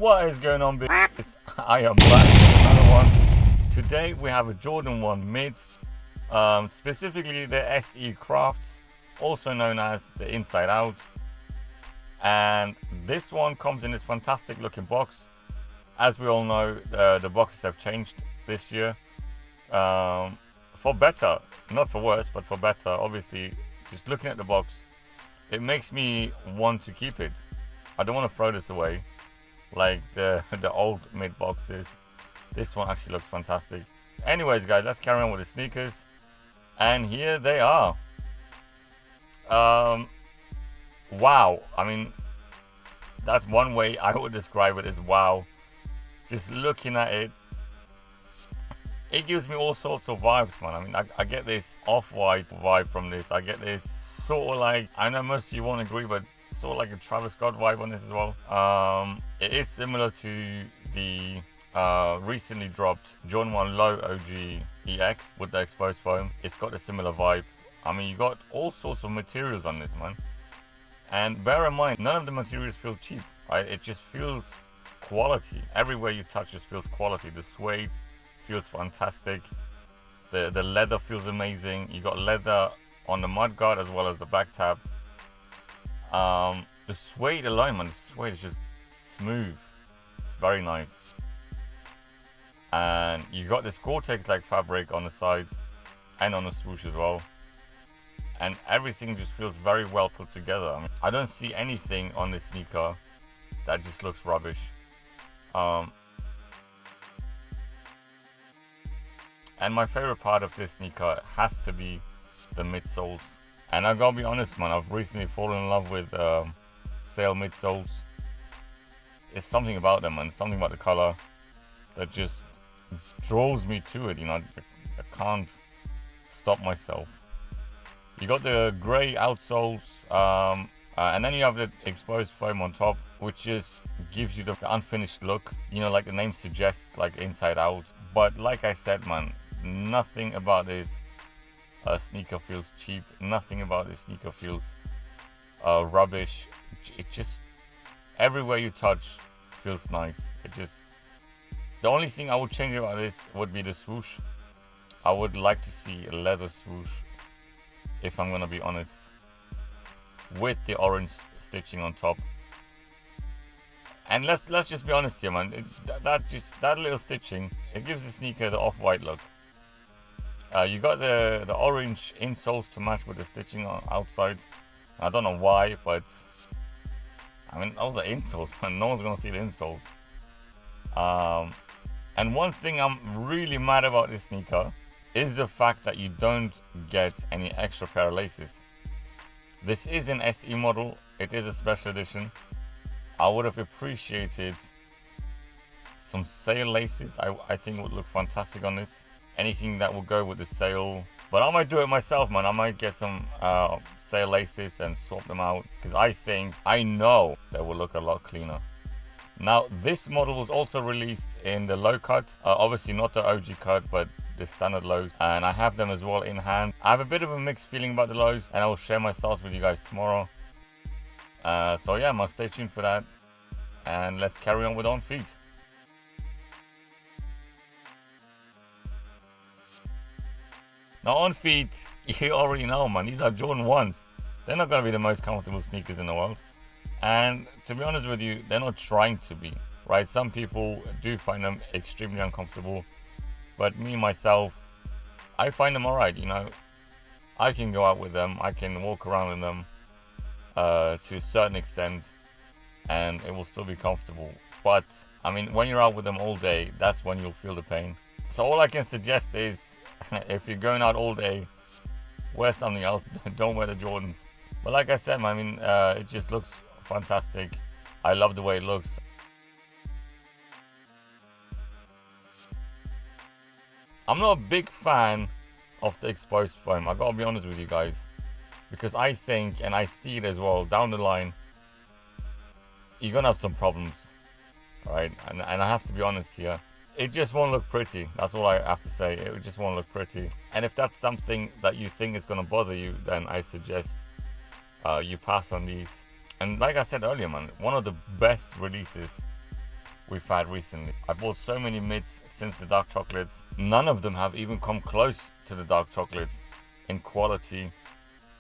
What is going on, bitches? I am back with another one. Today we have a Jordan 1 mid, specifically the SE Crafts, also known as the Inside Out. And this one comes in this fantastic looking box. As we all know, the boxes have changed this year, for better, not for worse, but for better. Obviously, just looking at the box, it makes me want to keep it. I don't want to throw this away like the old mid boxes. This one actually looks fantastic. Anyways, guys, let's carry on with the sneakers, and here they are. Wow, I mean, that's one way I would describe it, as wow. Just looking at it, it gives me all sorts of vibes, man. I mean, I get this off-white vibe from this. I get this sort of like, I know most of you won't agree, but sort of like a Travis Scott vibe on this as well. It is similar to the recently dropped Jordan 1 Low OG EX with the exposed foam. It's got a similar vibe. I mean, you got all sorts of materials on this, man. And bear in mind, none of the materials feel cheap, right? It just feels quality. Everywhere you touch just feels quality. The suede feels fantastic. The leather feels amazing. You got leather on the mudguard as well as the back tab. The suede alone, man, the suede is just smooth. It's very nice. And you got this Gore-Tex like fabric on the side and on the swoosh as well. And everything just feels very well put together. I mean, I don't see anything on this sneaker that just looks rubbish. And my favorite part of this sneaker has to be the midsoles. And I gotta be honest, man, I've recently fallen in love with sail midsoles. It's something about them, man, something about the color that just draws me to it, you know. I can't stop myself. You got the grey outsoles, and then you have the exposed foam on top, which just gives you the unfinished look, you know, like the name suggests, like Inside Out. But like I said, man, nothing about this sneaker feels cheap. Nothing about this sneaker feels rubbish. It just, everywhere you touch feels nice. It just, the only thing I would change about this would be the swoosh. I would like to see a leather swoosh, if I'm gonna be honest, with the orange stitching on top. And let's just be honest here, man. That little stitching, it gives the sneaker the off-white look. You got the orange insoles to match with the stitching on outside. I don't know why, but I mean, those are insoles, man. No one's gonna see the insoles. And one thing I'm really mad about this sneaker is the fact that you don't get any extra pair of laces. This is an SE model. It is a special edition. I would have appreciated some sail laces. I think would look fantastic on this. Anything that will go with the sail. But I might do it myself, man. I might get some sail laces and swap them out, because I know they will look a lot cleaner. Now, this model was also released in the low cut. Obviously not the OG cut, but the standard lows, and I have them as well in hand. I have a bit of a mixed feeling about the lows, and I will share my thoughts with you guys tomorrow. So yeah, man, stay tuned for that, and let's carry on with On Feet. Now, On Feet, you already know, man, these are Jordan 1s. They're not going to be the most comfortable sneakers in the world, and to be honest with you, they're not trying to be, right? Some people do find them extremely uncomfortable, but me, myself, I find them alright, you know. I can go out with them, I can walk around in them to a certain extent, and it will still be comfortable. But, I mean, when you're out with them all day, that's when you'll feel the pain. So all I can suggest is, if you're going out all day, wear something else. Don't wear the Jordans. But like I said, I mean, it just looks fantastic. I love the way it looks. I'm not a big fan of the exposed foam, I gotta be honest with you guys, because I think, and I see it as well, down the line, you're gonna have some problems, right? And I have to be honest here, it just won't look pretty. That's all I have to say. It just won't look pretty. And if that's something that you think is gonna bother you, then I suggest you pass on these. And like I said earlier, man, one of the best releases we've had recently. I bought so many mids since the dark chocolates. None of them have even come close to the dark chocolates in quality,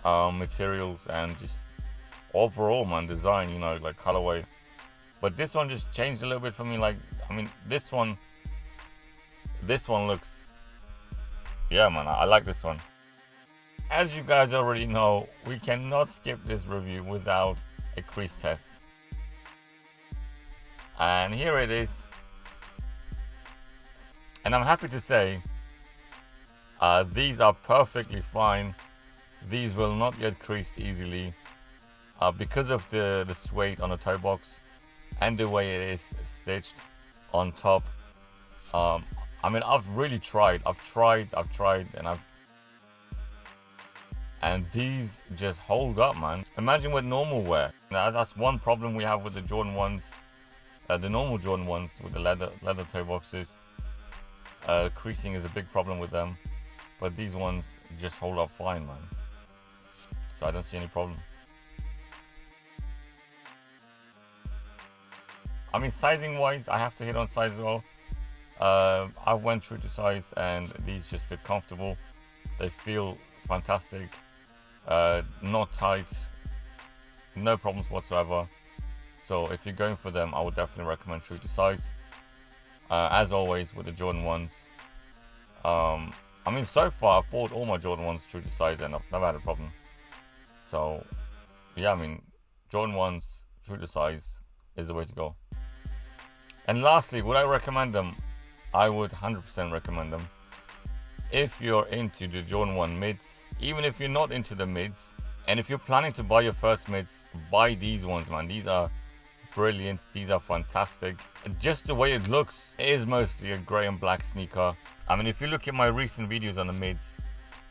materials, and just overall, man, design, you know, like colorway. But this one just changed a little bit for me. Like, I mean, this one looks, yeah, man, I like this one. As you guys already know, we cannot skip this review without a crease test. And here it is. And I'm happy to say, these are perfectly fine. These will not get creased easily because of the suede on the toe box and the way it is stitched on top. I mean, I've really tried. I've tried, and these just hold up, man. Imagine with normal wear. Now, that's one problem we have with the Jordan 1s. The normal Jordan 1s with the leather toe boxes. Creasing is a big problem with them. But these ones just hold up fine, man. So I don't see any problem. I mean, sizing wise, I have to hit on size as well. I went true to size, and these just fit comfortable. They feel fantastic. Not tight, no problems whatsoever. So if you're going for them, I would definitely recommend true to size. As always with the Jordan 1s. I mean, so far I've bought all my Jordan 1s true to size and I've never had a problem. So yeah, I mean, Jordan 1s true to size is the way to go. And lastly, would I recommend them? I would 100% recommend them. If you're into the Jordan 1 mids, even if you're not into the mids, and if you're planning to buy your first mids, buy these ones, man. These are brilliant. These are fantastic. Just the way it looks, it is mostly a grey and black sneaker. I mean, if you look at my recent videos on the mids,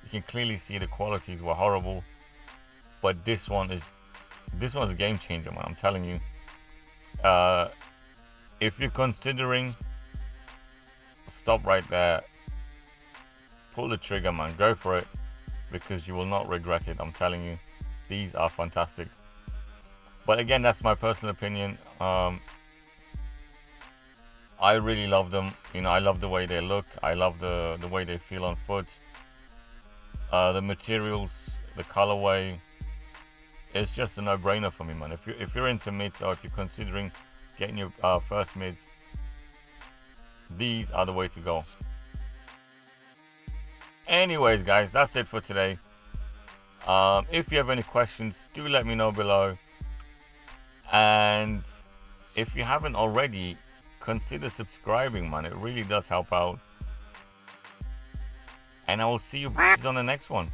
you can clearly see the qualities were horrible. But this one's a game changer, man. I'm telling you. If you're considering, stop right there. Pull the trigger, man. Go for it, because you will not regret it. I'm telling you, these are fantastic. But again, that's my personal opinion. I really love them. You know, I love the way they look. I love the way they feel on foot. The materials, the colorway. It's just a no-brainer for me, man. If you're into mids, or if you're considering getting your first mids, these are the way to go. Anyways, guys, that's it for today. If you have any questions, do let me know below. And if you haven't already, consider subscribing, man. It really does help out. And I will see you on the next one.